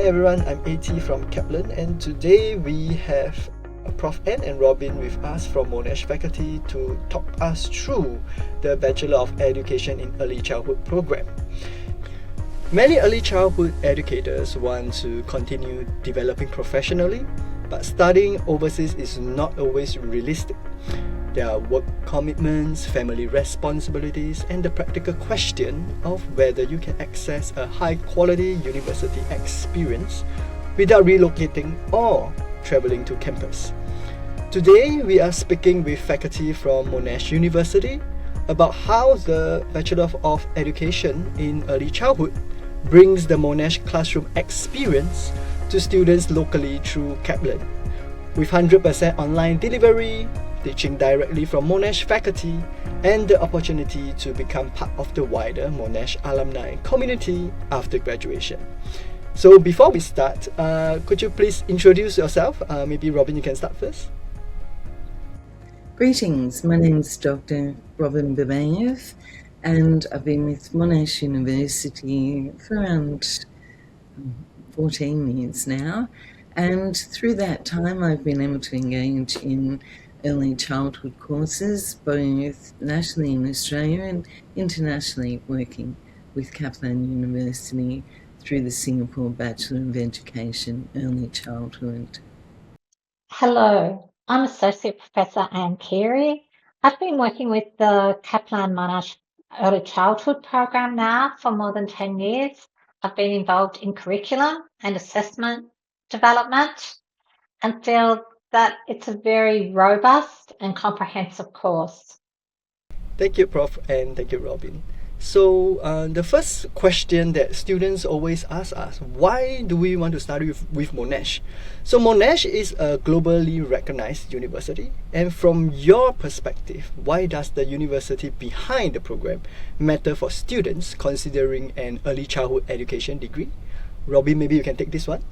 Hi everyone, I'm AT from Kaplan, and today we have Prof N and Robin with us from Monash faculty to talk us through the Bachelor of Education in Early Childhood program. Many early childhood educators want to continue developing professionally, but studying overseas is not always realistic. There are work commitments, family responsibilities, and the practical question of whether you can access a high-quality university experience without relocating or traveling to campus. Today, we are speaking with faculty from Monash University about how the Bachelor of Education in Early Childhood brings the Monash classroom experience to students locally through Kaplan. With 100% online delivery, teaching directly from Monash faculty, and the opportunity to become part of the wider Monash alumni community after graduation. So before we start, could you please introduce yourself? Maybe Robin, you can start first. Greetings, my name is Dr. Robin Babayev, and I've been with Monash University for around 14 years now. And through that time, I've been able to engage in early childhood courses, both nationally in Australia and internationally, working with Kaplan University through the Singapore Bachelor of Education, Early Childhood. Hello, I'm Associate Professor Anne Keary. I've been working with the Kaplan Monash Early Childhood program now for more than 10 years. I've been involved in curriculum and assessment development and feel that it's a very robust and comprehensive course. Thank you, Prof, and thank you, Robin. So the first question that students always ask us, why do we want to study with Monash? So Monash is a globally recognized university, and from your perspective, why does the university behind the program matter for students considering an early childhood education degree? Robin, maybe you can take this one.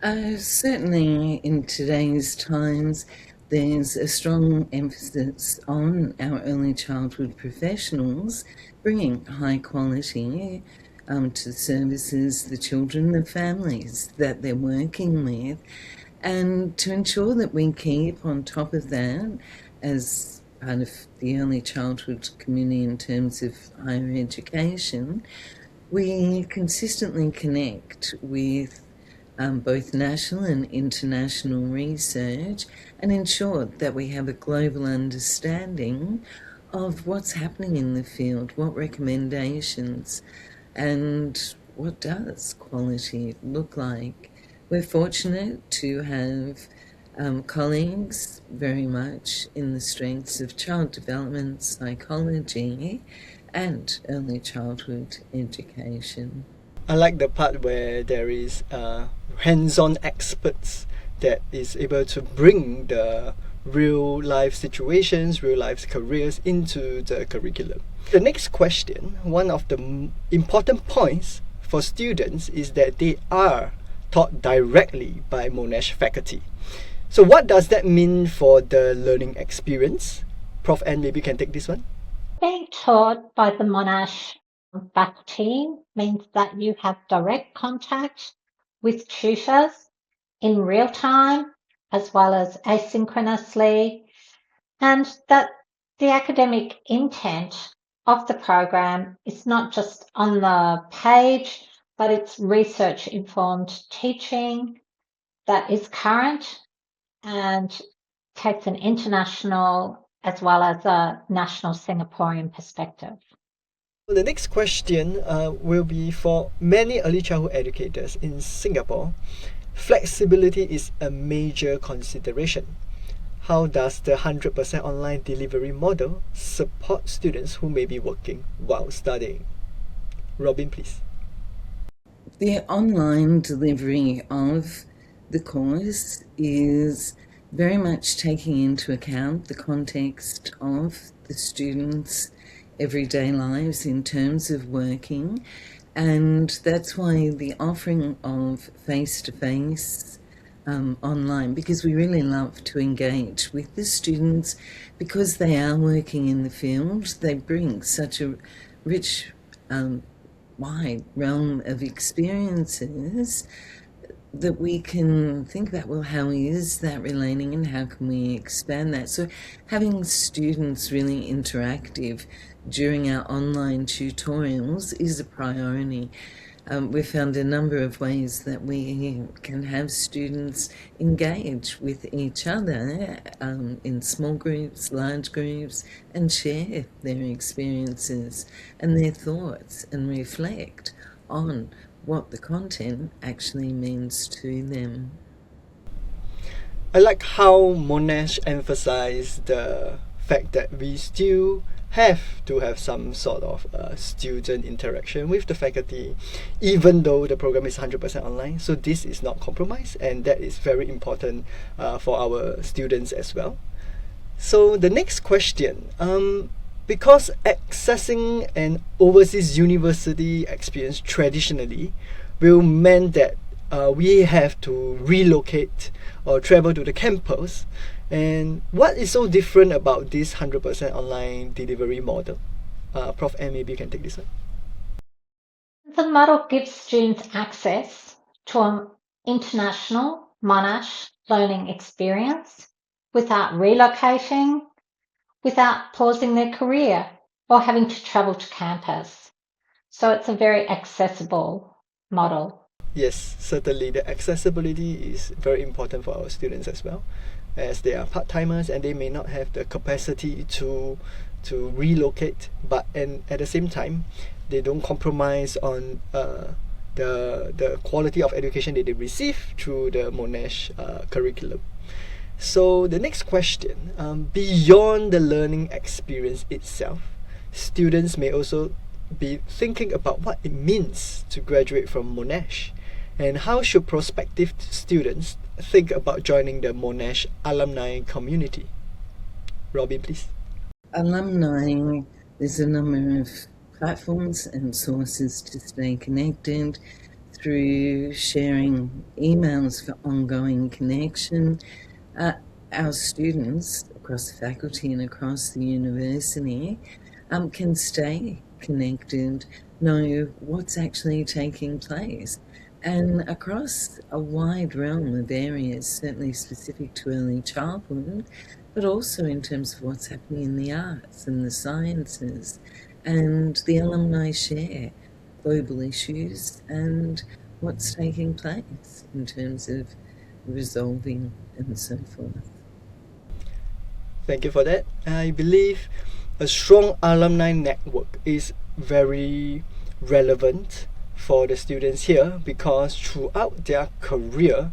Certainly in today's times, there's a strong emphasis on our early childhood professionals bringing high quality to the services, the children, the families that they're working with, and to ensure that we keep on top of that as part of the early childhood community in terms of higher education, we consistently connect with both national and international research and ensure that we have a global understanding of what's happening in the field, what recommendations, and what does quality look like. We're fortunate to have colleagues very much in the strengths of child development, psychology, and early childhood education. I like the part where there is hands-on experts that is able to bring the real life situations, real life careers into the curriculum. The next question, one of the important points for students is that they are taught directly by Monash faculty. So what does that mean for the learning experience? Prof N, maybe you can take this one. Being taught by the Monash faculty means that you have direct contact with tutors in real time as well as asynchronously, and that the academic intent of the program is not just on the page, but it's research-informed teaching that is current and takes an international as well as a national Singaporean perspective. The next question will be for many early childhood educators in Singapore. Flexibility is a major consideration. How does the 100% online delivery model support students who may be working while studying? Robin, please. The online delivery of the course is very much taking into account the context of the students' everyday lives in terms of working, and that's why the offering of face-to-face online, because we really love to engage with the students because they are working in the field. They bring such a rich wide realm of experiences that we can think about, well, how is that relating and how can we expand that? So having students really interactive during our online tutorials is a priority. We found a number of ways that we can have students engage with each other in small groups, large groups, and share their experiences and their thoughts and reflect on what the content actually means to them. I like how Monash emphasized the fact that we still have to have some sort of student interaction with the faculty, even though the program is 100% online. So this is not compromised, and that is very important for our students as well. So the next question, because accessing an overseas university experience traditionally will mean that we have to relocate or travel to the campus. And what is so different about this 100% online delivery model? Prof. M, maybe you can take this one. The model gives students access to an international Monash learning experience without relocating, without pausing their career or having to travel to campus. So it's a very accessible model. Yes, certainly the accessibility is very important for our students as well, as they are part-timers and they may not have the capacity to relocate, but and at the same time they don't compromise on the quality of education that they receive through the Monash curriculum. So the next question, beyond the learning experience itself, students may also be thinking about what it means to graduate from Monash, and how should prospective students think about joining the Monash alumni community. Robin, please. Alumni, there's a number of platforms and sources to stay connected through sharing emails for ongoing connection. Our students across the faculty and across the university can stay connected, know what's actually taking place. And across a wide realm of areas, certainly specific to early childhood, but also in terms of what's happening in the arts and the sciences. And the alumni share global issues and what's taking place in terms of resolving and so forth. Thank you for that. I believe a strong alumni network is very relevant for the students here, because throughout their career,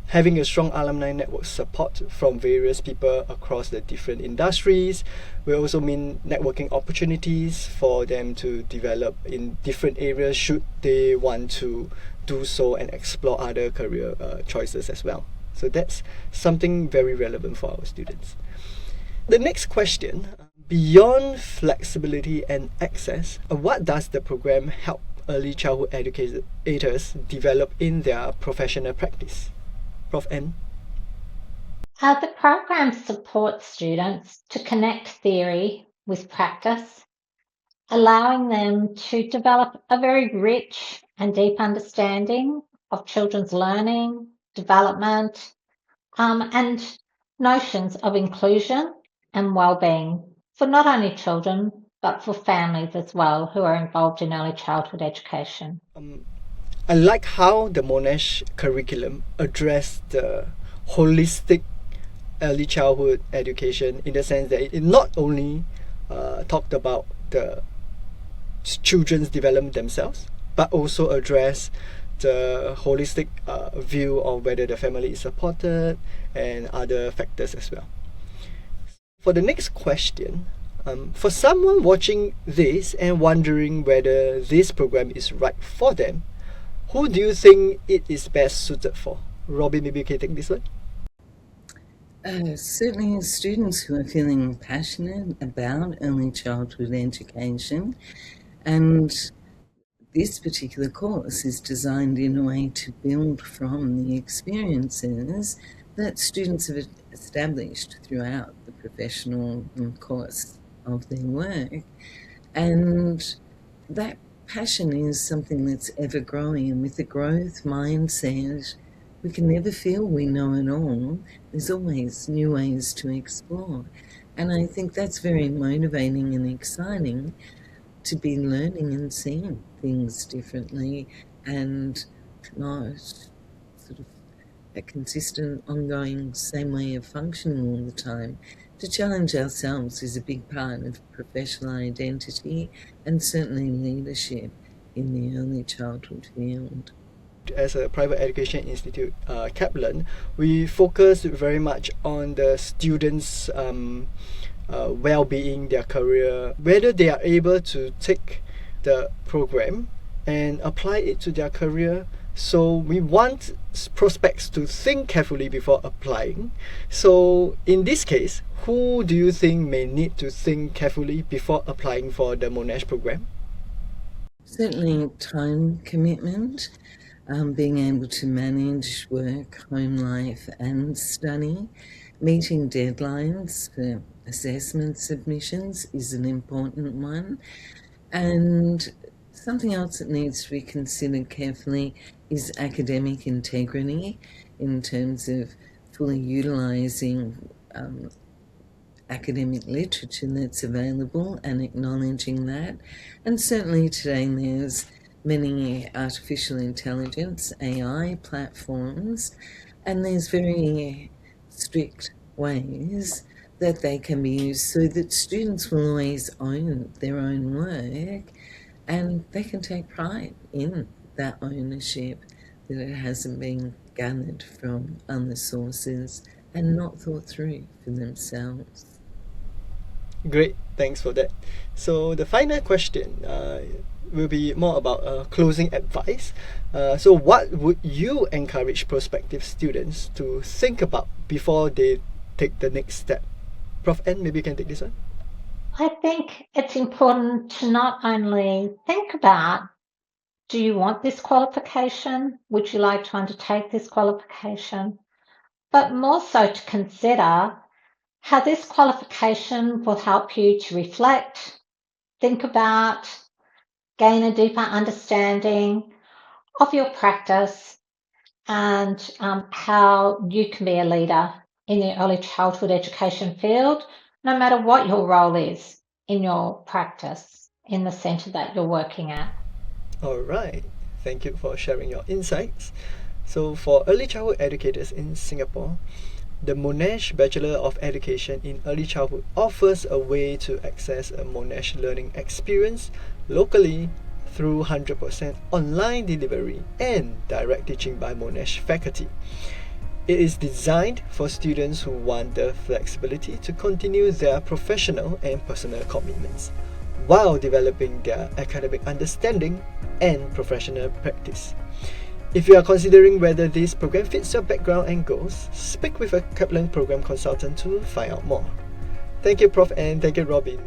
having a strong alumni network support from various people across the different industries will also mean networking opportunities for them to develop in different areas should they want to do so and explore other career choices as well. So that's something very relevant for our students. The next question, beyond flexibility and access, what does the program help early childhood educators develop in their professional practice? Prof. N. The program supports students to connect theory with practice, allowing them to develop a very rich and deep understanding of children's learning, development, and notions of inclusion and well-being for not only children, but for families as well who are involved in early childhood education. I like how the Monash curriculum addressed the holistic early childhood education, in the sense that it not only talked about the children's development themselves, but also address the holistic view of whether the family is supported and other factors as well. For the next question, for someone watching this and wondering whether this program is right for them, who do you think it is best suited for? Robin, maybe you can take this one. Certainly students who are feeling passionate about early childhood education, and this particular course is designed in a way to build from the experiences that students have established throughout the professional course of their work. And that passion is something that's ever growing, and with the growth mindset, we can never feel we know it all. There's always new ways to explore. And I think that's very motivating and exciting, to be learning and seeing things differently, and not sort of a consistent, ongoing, same way of functioning all the time. To challenge ourselves is a big part of professional identity and certainly leadership in the early childhood field. As a private education institute, Kaplan, we focus very much on the students' well-being, their career, whether they are able to take the program and apply it to their career. So we want prospects to think carefully before applying. So in this case, who do you think may need to think carefully before applying for the Monash program? Certainly time commitment, being able to manage work, home life and study. Meeting deadlines for assessment submissions is an important one. And something else that needs to be considered carefully is academic integrity, in terms of fully utilising academic literature that's available and acknowledging that. And certainly today there's many artificial intelligence, AI platforms, and there's very strict ways that they can be used so that students will always own their own work, and they can take pride in that ownership, that it hasn't been gathered from other sources and not thought through for themselves. Great, thanks for that. So the final question will be more about closing advice. So what would you encourage prospective students to think about before they take the next step? Prof. N, maybe you can take this one. I think it's important to not only think about, do you want this qualification? Would you like to undertake this qualification? But more so to consider how this qualification will help you to reflect, think about, gain a deeper understanding of your practice, and how you can be a leader in the early childhood education field, no matter what your role is in your practice in the centre that you're working at. All right, thank you for sharing your insights. So for early childhood educators in Singapore, the Monash Bachelor of Education in Early Childhood offers a way to access a Monash learning experience locally through 100% online delivery and direct teaching by Monash faculty. It is designed for students who want the flexibility to continue their professional and personal commitments while developing their academic understanding and professional practice. If you are considering whether this program fits your background and goals, speak with a Kaplan program consultant to find out more. Thank you, Prof. and thank you, Robin.